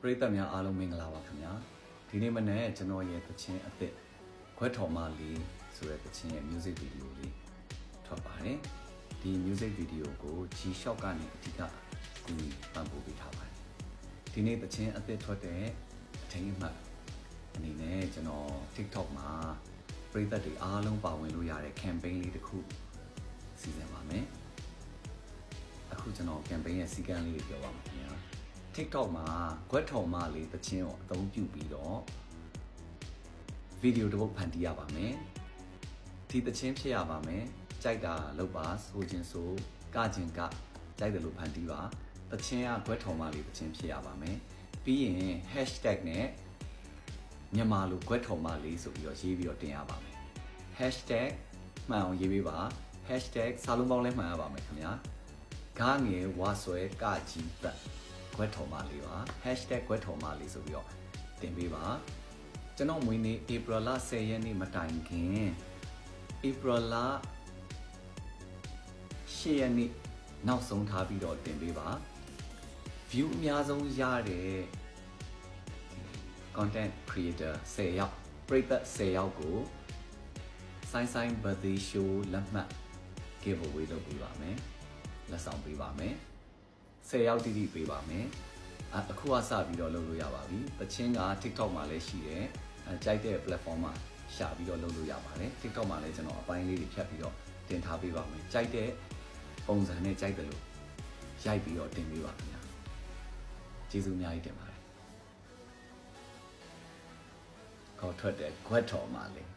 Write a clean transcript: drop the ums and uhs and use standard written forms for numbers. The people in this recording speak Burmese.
ပရိသတ်များအားလုံးမင်္ဂလာပါခင်ဗျာဒီနေ့မနေ့ကျွန်တော်ရဲ့သချင်းအသစ်ခွဲထော်မလေးဆိုတဲ့သချင်းရဲ့ music video လေးထွက်ပါတယ်ဒီ music video ကို G-Shock ကနေအဓိကကူညီပံ့ပိုးပေးထားပါတယ်ဒီနေ့သချင်းအသစ်ထွက်တဲ့အထင်အမှတ်အနေနဲ့ကျွန်တော် TikTok မှာပရိသတ်တွေအားလုံးပါဝင်လို့ရတဲ့ campaign လေးတစ်ခုစီစဉ်ပါမယ်အခုကျွန်တော် campaign ရဲ့စီကံလေးကိုပြောပါမယ်ခင်ဗျာTikTok မှာခွဲထော်မလေးသချင်းကိုအသုံးပြုပြီးတော့ဗီဒီယိုတစ်ပုဒ်ဖန်တီးရပါမယ်ဒီသချင်းဖြစ်ရပါမယ်ကြိုက်တာလုပ်ပါဆိုခြင်းဆိုကခြင်းကကြိုက်တယ်လို့ဖန်တီးပါသချင်းကခွဲထော်မလေးသချင်းဖြစ်ရပါမယ်ပြီးရင် hashtag နဲ့မြန်မာလိုခွဲထော်မလေးဆိုပြီးတော့ရေးပြီးတော့တင်ရပါမယ် hashtag မှန်အောင်ရေးပေးပါ hashtag စာလုံးပေါင်းလည်းမှန်ရပါမယ်ခင်ဗျာဂါငယ်ဝါဆွဲကကြီးသက်ခွဲထော်မလေးပါ hashtag ခွဲထော်မလေးဆိုပြီးတော့တင်ပေးပါကျွန်တော်မွေးနေ့ April လ10ရက်နေ့မတိုင်ခင် April လ10ရက်နေ့နောက်ဆုံးထားပြီးတော့တင်ပေးပါ view အများဆုံးရတဲ့ content creator 10ယောက်ပရိသတ်10ယောက်ကိုဆိုင် birthday show လက်မှတ် giveaway လုပ်ပေးပါမယ်လက်ဆောင်ပေးပါမယ်10ယောက်တိတိပေးပါမယ်အခုကစပြီးတော့လုပ်လို့ရပါပြီတချင်းက TikTok မှာလည်းရှိတယ်ကြိုက်တဲ့ platform မှာရှာပြီးတော့လုပ်လို့ရပါတယ် TikTok မှာလည်းကျွန်တော်အပိုင်းလေးတွေဖြတ်ပြီးတော့တင်ထားပေးပါမယ်ကြိုက်တဲ့ပုံစံနဲ့ကြိုက်တယ်လို့ရိုက်ပြီးတော့တင်ပေးပါခင်ဗျာကျေးဇူးအများကြီးတင်ပါတယ်ခေါ်ထွက်တဲ့ခွက်တော်မှာလေး